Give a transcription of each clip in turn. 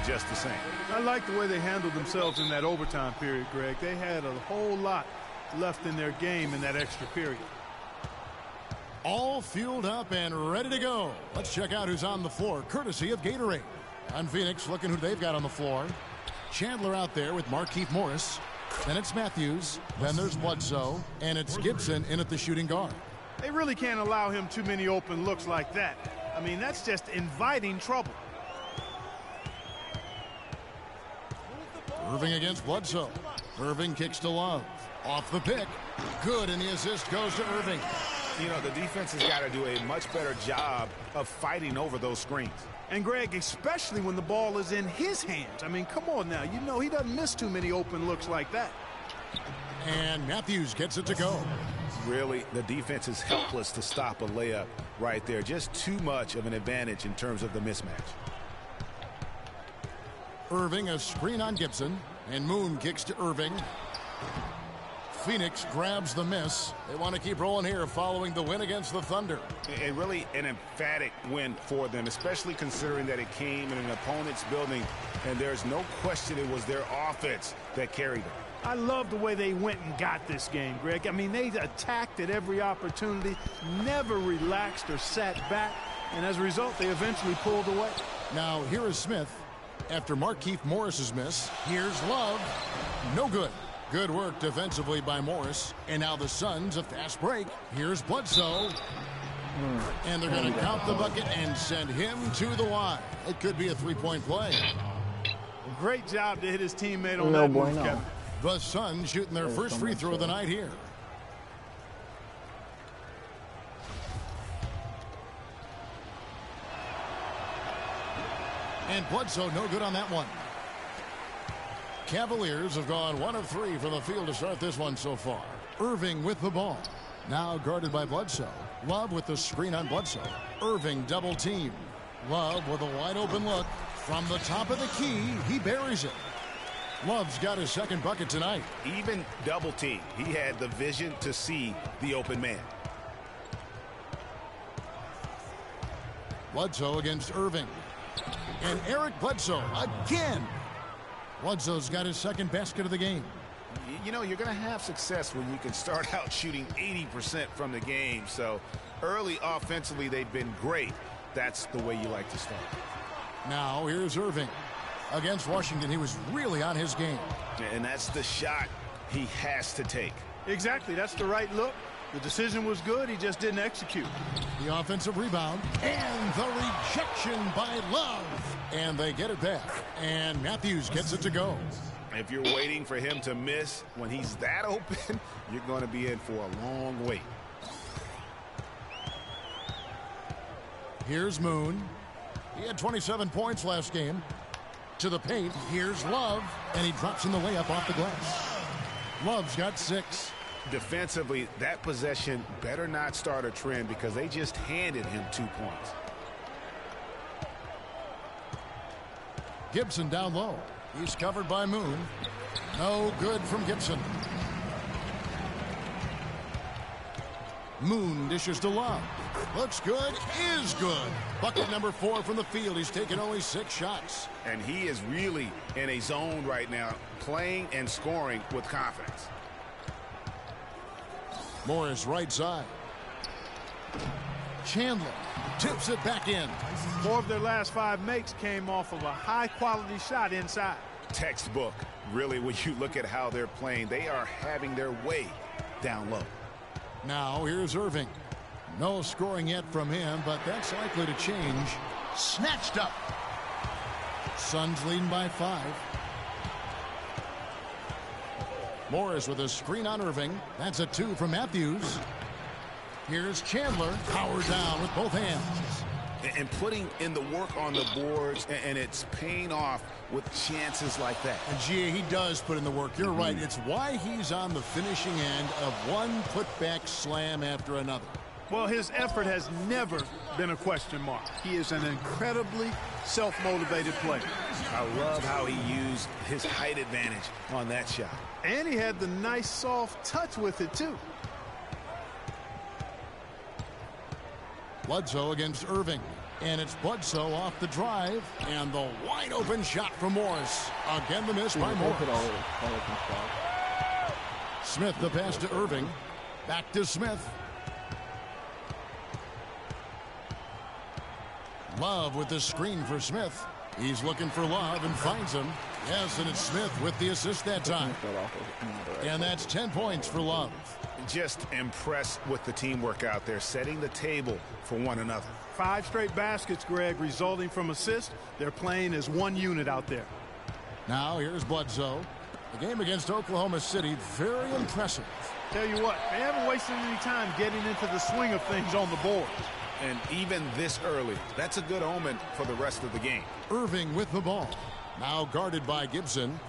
just the same. I like the way they handled themselves in that overtime period, Greg. They had a whole lot left in their game in that extra period. All fueled up and ready to go. Let's check out who's on the floor, courtesy of Gatorade. On Phoenix, looking who they've got on the floor. Chandler out there with Markieff Morris. Then it's Matthews. Then there's Bledsoe. And it's Gibson in at the shooting guard. They really can't allow him too many open looks like that. I mean, that's just inviting trouble. Irving against Bledsoe. Irving kicks to Love. Off the pick. Good, and the assist goes to Irving. You know, the defense has got to do a much better job of fighting over those screens. And, Greg, especially when the ball is in his hands. I mean, come on now. You know he doesn't miss too many open looks like that. And Matthews gets it to go. Really, the defense is helpless to stop a layup right there. Just too much of an advantage in terms of the mismatch. Irving, a screen on Gibson. And Moon kicks to Irving. Phoenix grabs the miss. They want to keep rolling here following the win against the Thunder. And really an emphatic win for them, especially considering that it came in an opponent's building, and there's no question it was their offense that carried them. I love the way they went and got this game, Greg. I mean, they attacked at every opportunity, never relaxed or sat back, and as a result, they eventually pulled away. Now, here is Smith. After Markieff Morris's miss, here's Love. No good. Good work defensively by Morris. And now the Suns, a fast break. Here's Bledsoe. And they're going to count the bucket and send him to the line. It could be a three-point play. Great job to hit his teammate on that move, Kevin. The Suns shooting their first free throw of the night here. And Bledsoe no good on that one. Cavaliers have gone 1 of 3 from the field to start this one so far. Irving with the ball. Now guarded by Bledsoe. Love with the screen on Bledsoe. Irving double team. Love with a wide open look. From the top of the key, he buries it. Love's got his second bucket tonight. Even double team, he had the vision to see the open man. Bledsoe against Irving. And Eric Bledsoe again. Bledsoe's got his second basket of the game. You know, you're going to have success when you can start out shooting 80% from the game. So early offensively, they've been great. That's the way you like to start. Now here's Irving. Against Washington, he was really on his game. And that's the shot he has to take. Exactly. That's the right look. The decision was good. He just didn't execute. The offensive rebound. And the rejection by Love. And they get it back. And Matthews gets it to go. If you're waiting for him to miss when he's that open, you're going to be in for a long wait. Here's Moon. He had 27 points last game. To the paint. Here's Love. And he drops in the layup off the glass. Love's got 6. Defensively, that possession better not start a trend because they just handed him 2 points. Gibson down low. He's covered by Moon. No good from Gibson. Moon dishes to Love. Looks good, is good. Bucket number 4 from the field. He's taken only 6 shots. And he is really in a zone right now, playing and scoring with confidence. Morris right side. Chandler tips it back in. 4 of their last 5 makes came off of a high-quality shot inside. Textbook. Really, when you look at how they're playing, they are having their way down low. Now here's Irving. No scoring yet from him, but that's likely to change. Snatched up. Suns leading by 5. Morris with a screen on Irving. That's a 2 from Matthews. Here's Chandler. Power down with both hands. And putting in the work on the boards, and it's paying off with chances like that. And Gia, he does put in the work. You're right. It's why he's on the finishing end of one putback slam after another. Well, his effort has never been a question mark. He is an incredibly self-motivated player. I love how he used his height advantage on that shot. And he had the nice soft touch with it, too. Bledsoe against Irving. And it's Bledsoe off the drive. And the wide open shot from Morris. Again, the miss by Morris. Smith, the pass to Irving. Back to Smith. Love with the screen for Smith. He's looking for Love and finds him. Yes, and it's Smith with the assist that time. And that's 10 points for Love. Just impressed with the teamwork out there, setting the table for one another. 5 straight baskets, Greg, resulting from assists. They're playing as one unit out there. Now here's Bledsoe. The game against Oklahoma City, very impressive. Tell you what, they haven't wasted any time getting into the swing of things on the board. And even this early, that's a good omen for the rest of the game. Irving with the ball. Now guarded by Gibson.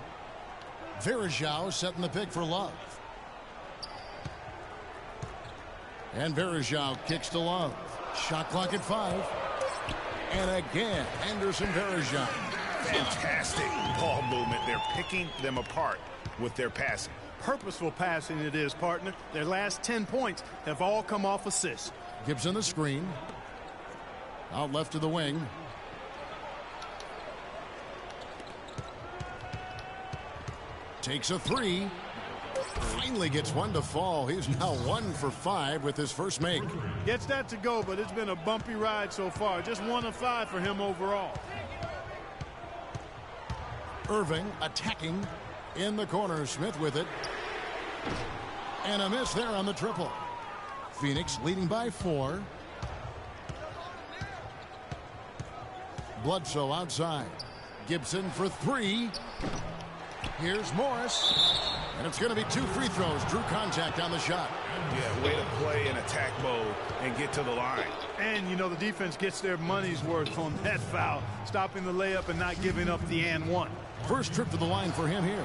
Varejao setting the pick for Love. And Varejao kicks to Love. Shot clock at 5. And again, Anderson Varejao. Fantastic ball movement. They're picking them apart with their passing. Purposeful passing it is, partner. Their last 10 points have all come off assists. Gibson the screen. Out left to the wing. Takes a 3. Finally gets one to fall. He's now 1 for 5 with his first make. Gets that to go, but it's been a bumpy ride so far. Just 1 of 5 for him overall. Irving attacking in the corner. Smith with it. And a miss there on the triple. Phoenix leading by 4. Bledsoe outside. Gibson for 3. Here's Morris. And it's going to be 2 free throws. Drew contact on the shot. Yeah, way to play in attack mode and get to the line. And, you know, the defense gets their money's worth on that foul. Stopping the layup and not giving up the and one. First trip to the line for him here.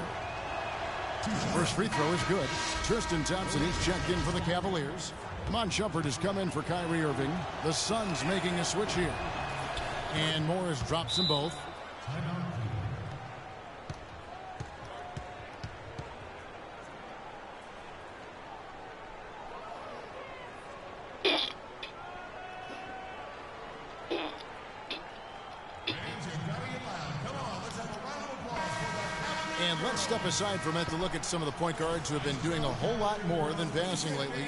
First free throw is good. Tristan Thompson, he's checked in for the Cavaliers. Mon Shumpert has come in for Kyrie Irving. The Suns making a switch here. And Morris drops them both. And let's step aside from it to look at some of the point guards who have been doing a whole lot more than passing lately.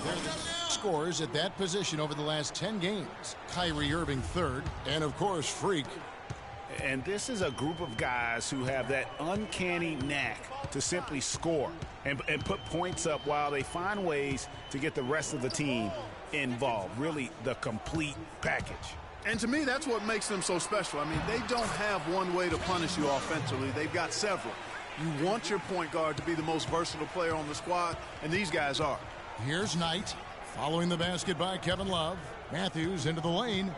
They're the scores at that position over the last 10 games. Kyrie Irving 3rd, and of course Freak. And this is a group of guys who have that uncanny knack to simply score and put points up while they find ways to get the rest of the team involved. Really the complete package. And to me, that's what makes them so special. I mean, they don't have one way to punish you offensively. They've got several. You want your point guard to be the most versatile player on the squad, and these guys are. Here's Knight, following the basket by Kevin Love. Matthews into the lane.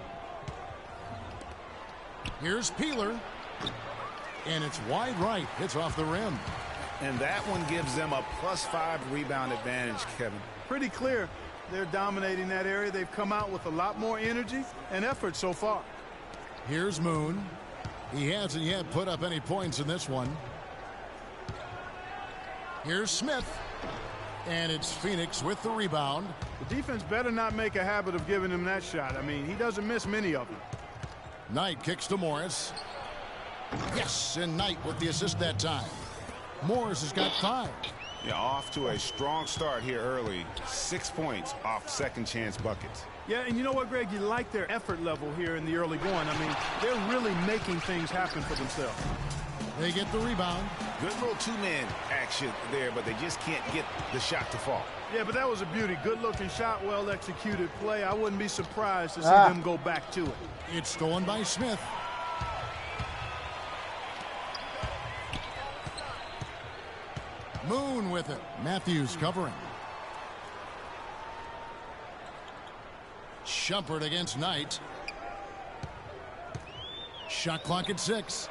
Here's Peeler. And it's wide right. It's off the rim. And that one gives them a +5 rebound advantage, Kevin. Pretty clear. They're dominating that area. They've come out with a lot more energy and effort so far. Here's Moon. He hasn't yet put up any points in this one. Here's Smith. And it's Phoenix with the rebound. The defense better not make a habit of giving him that shot. I mean, he doesn't miss many of them. Knight kicks to Morris. Yes, and Knight with the assist that time. Morris has got 5. Yeah, off to a strong start here early. 6 points off second chance buckets. Yeah, and you know what, Greg? You like their effort level here in the early going. I mean, they're really making things happen for themselves. They get the rebound. Good little 2-man action there, but they just can't get the shot to fall. Yeah, but that was a beauty. Good-looking shot, well-executed play. I wouldn't be surprised to see them go back to it. It's stolen by Smith. Moon with it. Matthews covering. Shumpert against Knight. Shot clock at 6.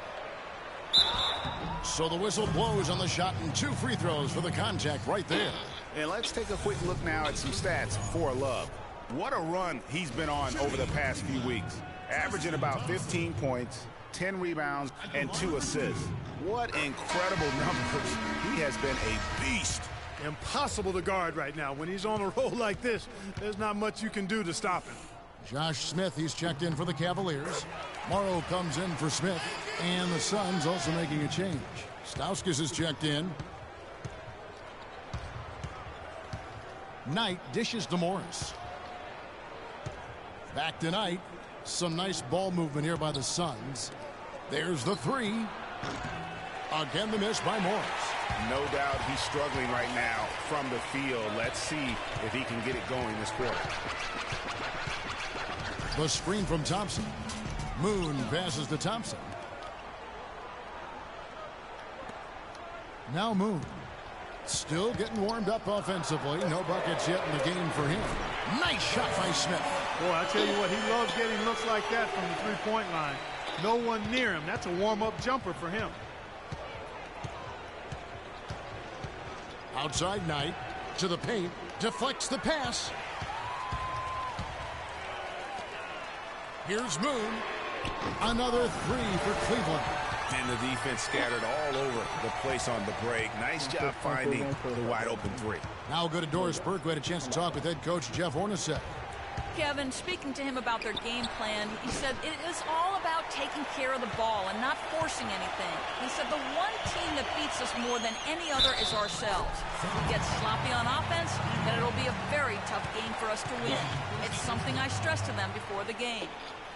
So the whistle blows on the shot and 2 free throws for the contact right there. And let's take a quick look now at some stats for Love. What a run he's been on over the past few weeks. Averaging about 15 points, 10 rebounds, and 2 assists. What incredible numbers. He has been a beast. Impossible to guard right now. When he's on a roll like this, there's not much you can do to stop him. Josh Smith, he's checked in for the Cavaliers. Morrow comes in for Smith. And the Suns also making a change. Stauskas is checked in. Knight dishes to Morris. Back to Knight. Some nice ball movement here by the Suns. There's the three. Again, the miss by Morris. No doubt he's struggling right now from the field. Let's see if he can get it going this quarter. The screen from Thompson. Moon passes to Thompson. Now Moon. Still getting warmed up offensively. No buckets yet in the game for him. Nice shot by Smith. Boy, I tell you what, he loves getting looks like that from the three-point line. No one near him. That's a warm-up jumper for him. Outside Knight to the paint. Deflects the pass. Here's Moon. Another three for Cleveland. And the defense scattered all over the place on the break. Nice job finding the wide open three. Now we'll go to Doris Burke, who had a chance to talk with head coach Jeff Hornacek. Kevin, speaking to him about their game plan, he said it is all about taking care of the ball and not forcing anything. He said the one team that beats us more than any other is ourselves. If we get sloppy on offense, then it'll be a very tough game for us to win. It's something I stressed to them before the game.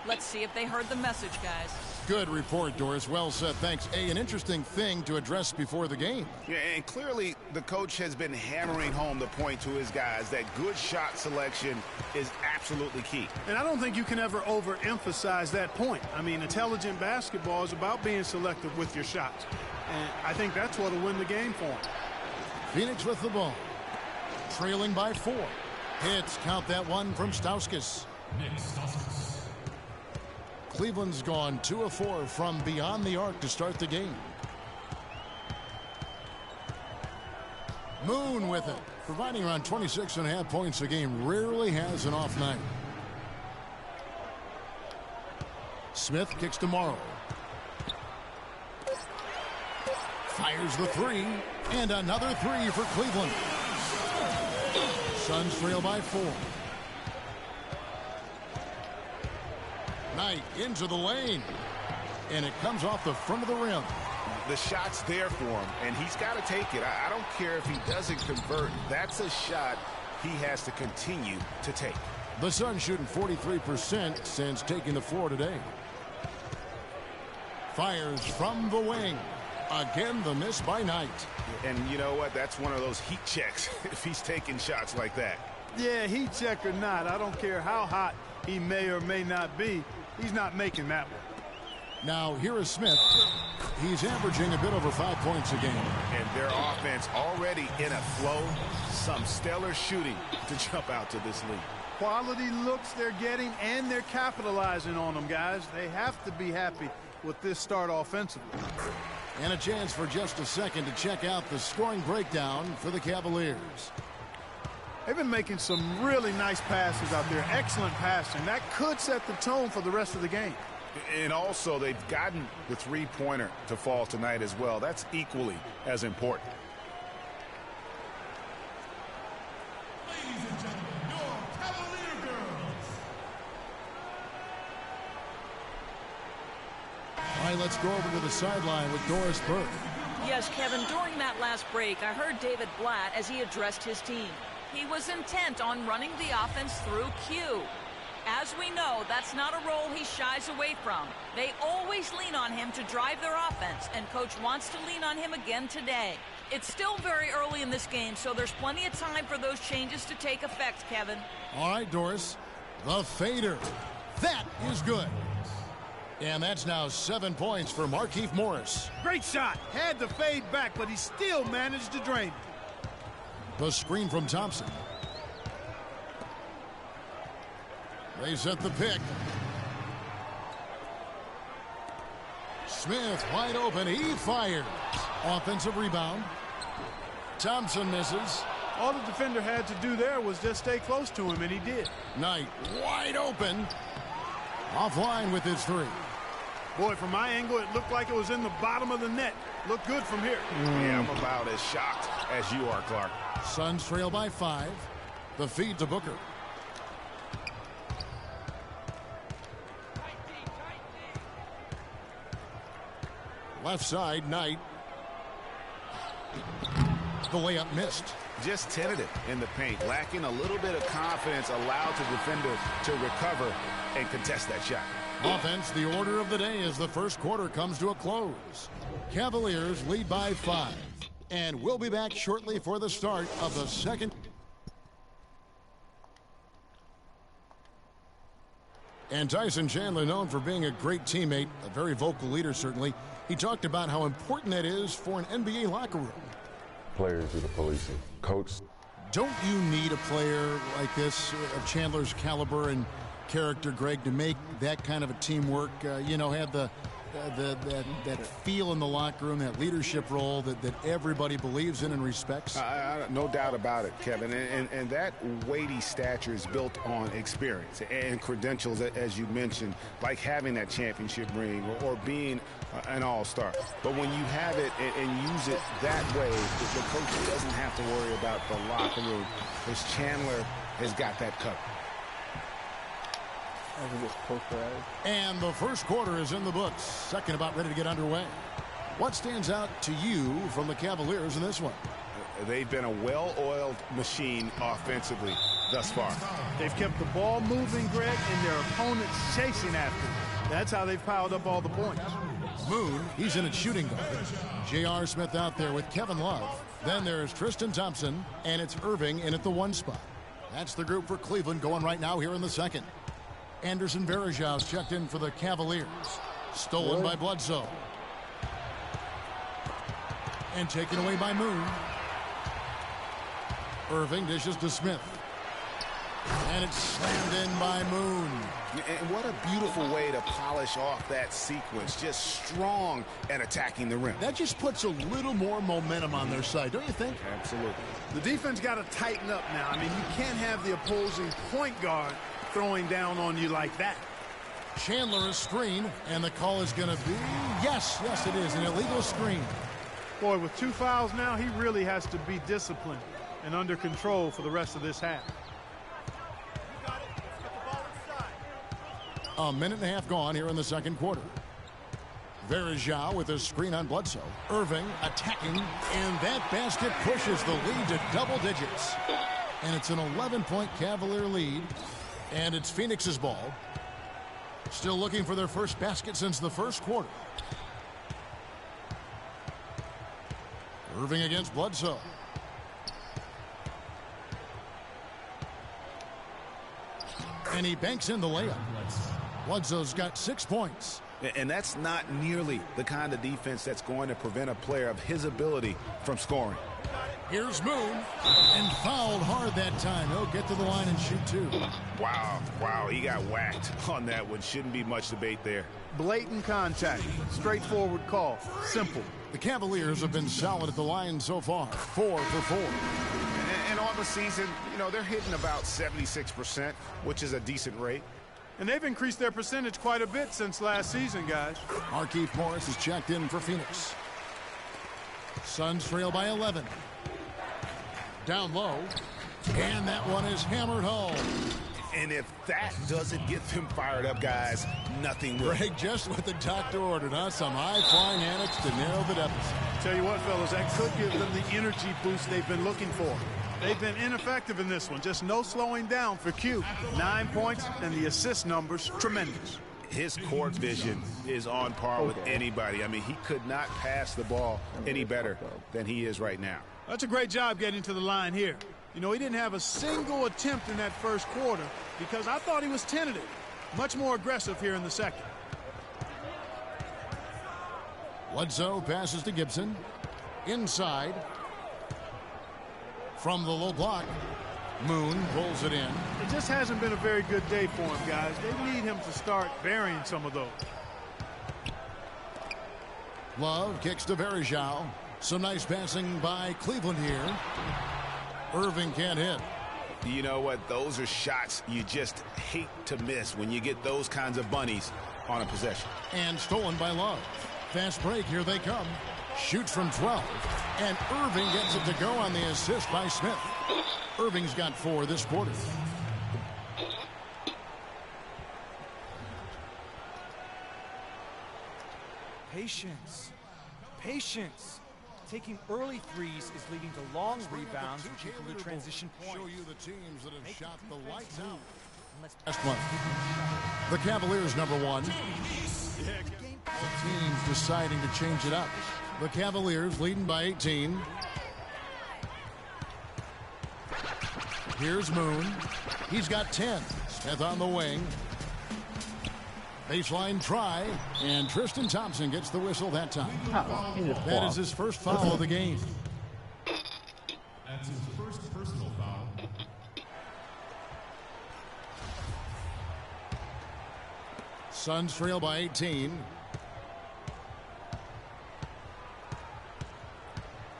Let's see if they heard the message, guys. Good report, Doris. Well said. Thanks. An interesting thing to address before the game. Yeah, and clearly the coach has been hammering home the point to his guys that good shot selection is absolutely key. And I don't think you can ever overemphasize that point. I mean, intelligent basketball is about being selective with your shots. And I think that's what will win the game for them. Phoenix with the ball. Trailing by 4. Hits. Count that one from Stauskas. Cleveland's gone 2 of 4 from beyond the arc to start the game. Moon with it, providing around 26.5 points a game. Rarely has an off night. Smith kicks to Morrow. Fires the three, and another three for Cleveland. Suns trail by 4. Knight into the lane, and it comes off the front of the rim. The shot's there for him, and he's got to take it. I don't care if he doesn't convert. That's a shot he has to continue to take. The Suns shooting 43% since taking the floor today. Fires from the wing. Again, the miss by Knight. And you know what? That's one of those heat checks if he's taking shots like that. Yeah, heat check or not, I don't care how hot he may or may not be. He's not making that one. Now, here is Smith. He's averaging a bit over 5 points a game. And their offense already in a flow. Some stellar shooting to jump out to this lead. Quality looks they're getting, and they're capitalizing on them, guys. They have to be happy with this start offensively. And a chance for just a second to check out the scoring breakdown for the Cavaliers. They've been making some really nice passes out there. Excellent passing. That could set the tone for the rest of the game. And also, they've gotten the three-pointer to fall tonight as well. That's equally as important. Ladies and gentlemen, your Cavalier girls. All right, let's go over to the sideline with Doris Burke. Yes, Kevin, during that last break, I heard David Blatt as he addressed his team. He was intent on running the offense through Q. As we know, that's not a role he shies away from. They always lean on him to drive their offense, and Coach wants to lean on him again today. It's still very early in this game, so there's plenty of time for those changes to take effect, Kevin. All right, Doris. The fader. That is good. And that's now 7 points for Markieff Morris. Great shot. Had to fade back, but he still managed to drain it. The screen from Thompson. They set the pick. Smith wide open. He fires. Offensive rebound. Thompson misses. All the defender had to do there was just stay close to him, and he did. Knight wide open. Offline with his three. Boy, from my angle, it looked like it was in the bottom of the net. Looked good from here. Yeah, I'm about as shocked as you are, Clark. Suns trail by 5. The feed to Booker. Left side, Knight. The layup missed. Just tentative in the paint, lacking a little bit of confidence, allowed the defender to recover and contest that shot. Offense, the order of the day as the first quarter comes to a close. Cavaliers lead by 5. And we'll be back shortly for the start of the second. And Tyson Chandler, known for being a great teammate, a very vocal leader certainly. He talked about how important that is for an NBA locker room. Players do the policing. Coach. Don't you need a player like this, of Chandler's caliber and character, Greg, to make that kind of a teamwork, have that feel in the locker room, that leadership role that everybody believes in and respects? No doubt about it, Kevin. And that weighty stature is built on experience and credentials, as you mentioned, like having that championship ring or being an all-star. But when you have it and use it that way, the coach doesn't have to worry about the locker room, because Chandler has got that covered. And the first quarter is in the books. Second about ready to get underway. What stands out to you from the Cavaliers in this one? They've been a well-oiled machine offensively thus far. They've kept the ball moving, Greg, and their opponents chasing after them. That's how they've piled up all the points. Moon, he's in at shooting guard. J.R. Smith out there with Kevin Love. Then there's Tristan Thompson, and it's Irving in at the 1 spot. That's the group for Cleveland going right now here in the second. Anderson Varejau's checked in for the Cavaliers. Stolen by Bledsoe. And taken away by Moon. Irving dishes to Smith. And it's slammed in by Moon. And what a beautiful way to polish off that sequence. Just strong and attacking the rim. That just puts a little more momentum on their side, don't you think? Absolutely. The defense got to tighten up now. I mean, you can't have the opposing point guard throwing down on you like that. Chandler is screen, and the call is going to be, yes, it is, an illegal screen. Boy, with 2 fouls now, he really has to be disciplined and under control for the rest of this half. A minute and a half gone here in the second quarter. Varejao with a screen on Bledsoe. Irving attacking, and that basket pushes the lead to double digits. And it's an 11-point Cavalier lead. And it's Phoenix's ball. Still looking for their first basket since the first quarter. Irving against Bledsoe. And he banks in the layup. Bledsoe's got 6 points. And that's not nearly the kind of defense that's going to prevent a player of his ability from scoring. Here's Moon, and fouled hard that time. He'll get to the line and shoot 2. Wow, he got whacked on that one. Shouldn't be much debate there. Blatant contact, straightforward call, simple. The Cavaliers have been solid at the line so far, 4 for 4. And on the season, they're hitting about 76%, which is a decent rate. And they've increased their percentage quite a bit since last season, guys. Markieff Morris is checked in for Phoenix. Suns trail by 11. Down low, and that one is hammered home. And if that doesn't get them fired up, guys, nothing will. Greg, just what the doctor ordered, huh? Some high-flying antics to narrow the deficit. Tell you what, fellas, that could give them the energy boost they've been looking for. They've been ineffective in this one. Just no slowing down for Q. 9 points, and the assist numbers tremendous. His court vision is on par with anybody. I mean, he could not pass the ball any better than he is right now. That's a great job getting to the line here. He didn't have a single attempt in that first quarter because I thought he was tentative. Much more aggressive here in the second. Bledsoe passes to Gibson. Inside. From the low block. Moon pulls it in. It just hasn't been a very good day for him, guys. They need him to start burying some of those. Love kicks to Varejao. Some nice passing by Cleveland here. Irving can't hit. You know what? Those are shots you just hate to miss when you get those kinds of bunnies on a possession. And stolen by Love. Fast break, here they come. Shoots from 12. And Irving gets it to go on the assist by Smith. Irving's got 4 this quarter. Patience. Patience. Taking early threes is leading to long rebounds, which equal to transition points. Show you the teams that have shot the lights out. Last one. The Cavaliers, number 1. Teams deciding to change it up. The Cavaliers leading by 18. Here's Moon. He's got 10. Smith on the wing. Baseline try, and Tristan Thompson gets the whistle that time. That is his first foul of the game. That's his first personal foul. Suns trail by 18.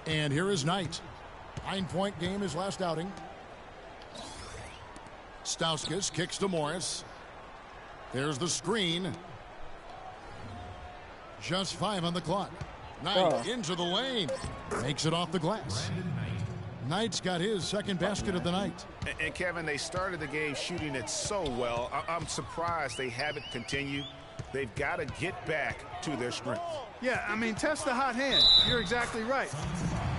And here is Knight. 9-point game his last outing. Stauskas kicks to Morris. There's the screen. Just 5 on the clock. Knight into the lane. Makes it off the glass. Knight's got his second basket of the night. And Kevin, they started the game shooting it so well. I'm surprised they haven't continued. They've got to get back to their strength. Yeah, I mean, test the hot hand. You're exactly right.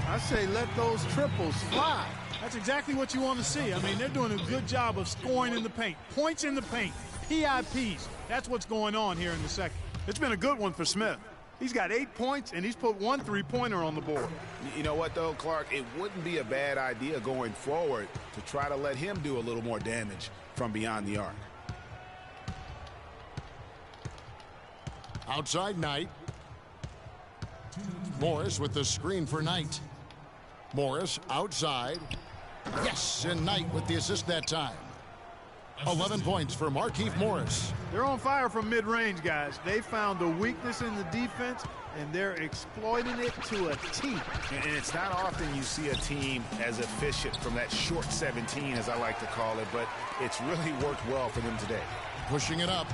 I say let those triples fly. That's exactly what you want to see. I mean, they're doing a good job of scoring in the paint. Points in the paint. PIPs. That's what's going on here in the second. It's been a good one for Smith. He's got 8 points, and he's put 1 3-pointer on the board. You know what, though, Clark? It wouldn't be a bad idea going forward to try to let him do a little more damage from beyond the arc. Outside Knight. Morris with the screen for Knight. Morris outside. Yes, and Knight with the assist that time. 11 points for Markieff Morris. They're on fire from mid-range, guys. They found a weakness in the defense, and they're exploiting it to a T. And it's not often you see a team as efficient from that short 17, as I like to call it, but it's really worked well for them today. Pushing it up.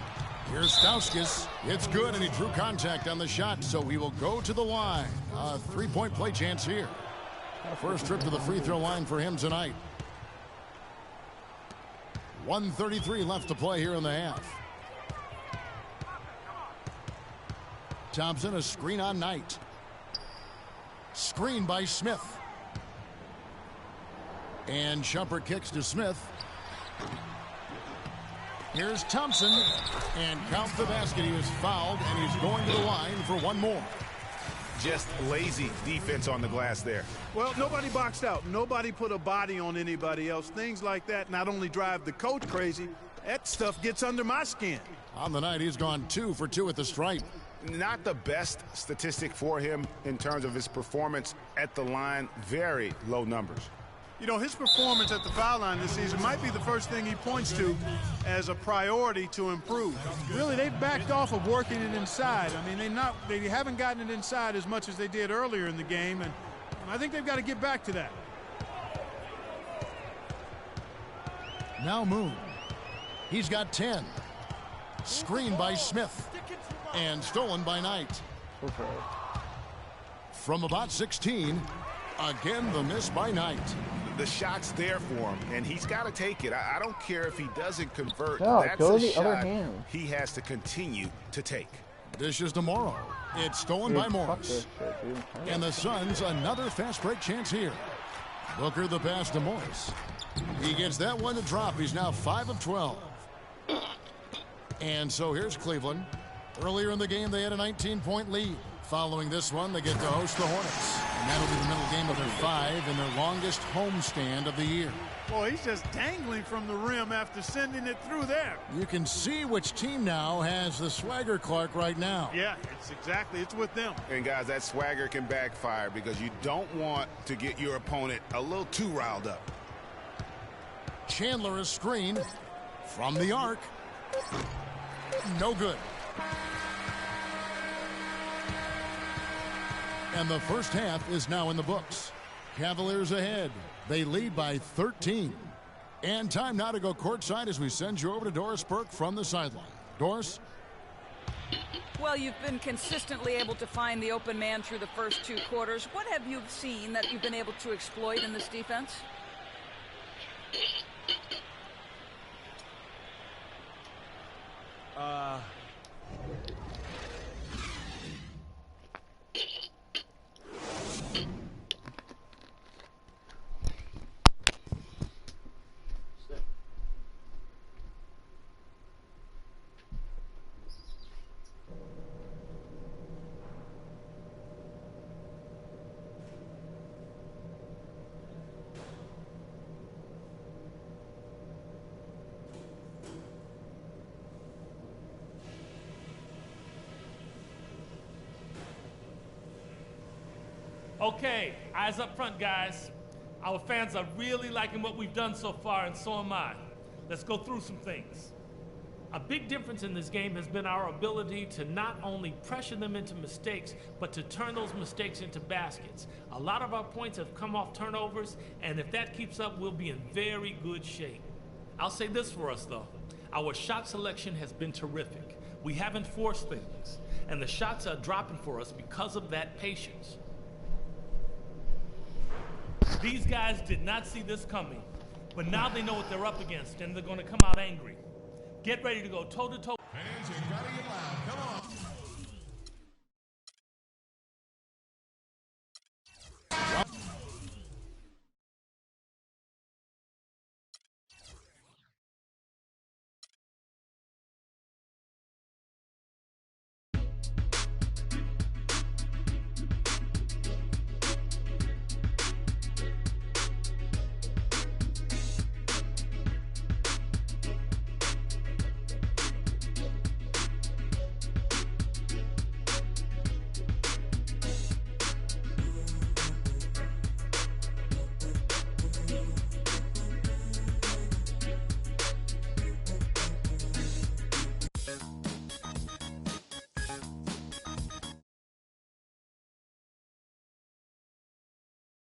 Here's Stauskas. It's good, and he drew contact on the shot, so he will go to the line. A 3-point play chance here. First trip to the free throw line for him tonight. 1:33 left to play here in the half. Thompson, a screen on Knight. Screen by Smith. And Shumpert kicks to Smith. Here's Thompson. And count the basket. He was fouled, and he's going to the line for one more. Just lazy defense on the glass there. Well, nobody boxed out. Nobody put a body on anybody else. Things like that not only drive the coach crazy, that stuff gets under my skin. On the night, he's gone 2 for 2 at the stripe. Not the best statistic for him in terms of his performance at the line. Very low numbers. You know, his performance at the foul line this season might be the first thing he points to as a priority to improve. Really, they've backed off of working it inside. I mean, they haven't gotten it inside as much as they did earlier in the game, and I think they've got to get back to that. Now Moon. He's got 10. Screened by Smith. And stolen by Knight. From about 16, again the miss by Knight. The shot's there for him, and he's got to take it. I don't care if he doesn't convert. No, that's go a to the shot other hand. he has to continue to take. This is tomorrow. It's stolen by Morris. And the Suns, another fast break chance here. Booker the pass to Morris. He gets that one to drop. He's now 5 of 12. And so here's Cleveland. Earlier in the game, they had a 19-point lead. Following this one, they get to host the Hornets. And that'll be the middle game of their 5 and their longest homestand of the year. Boy, he's just dangling from the rim after sending it through there. You can see which team now has the swagger, Clark, right now. Yeah, it's with them. And guys, that swagger can backfire because you don't want to get your opponent a little too riled up. Chandler is screened from the arc. No good. And the first half is now in the books. Cavaliers ahead. They lead by 13. And time now to go courtside as we send you over to Doris Burke from the sideline. Doris? Well, you've been consistently able to find the open man through the first 2 quarters. What have you seen that you've been able to exploit in this defense? Okay, eyes up front, guys. Our fans are really liking what we've done so far, and so am I. Let's go through some things. A big difference in this game has been our ability to not only pressure them into mistakes, but to turn those mistakes into baskets. A lot of our points have come off turnovers, and if that keeps up, we'll be in very good shape. I'll say this for us, though. Our shot selection has been terrific. We haven't forced things, and the shots are dropping for us because of that patience. These guys did not see this coming, but now they know what they're up against, and they're going to come out angry. Get ready to go toe-to-toe.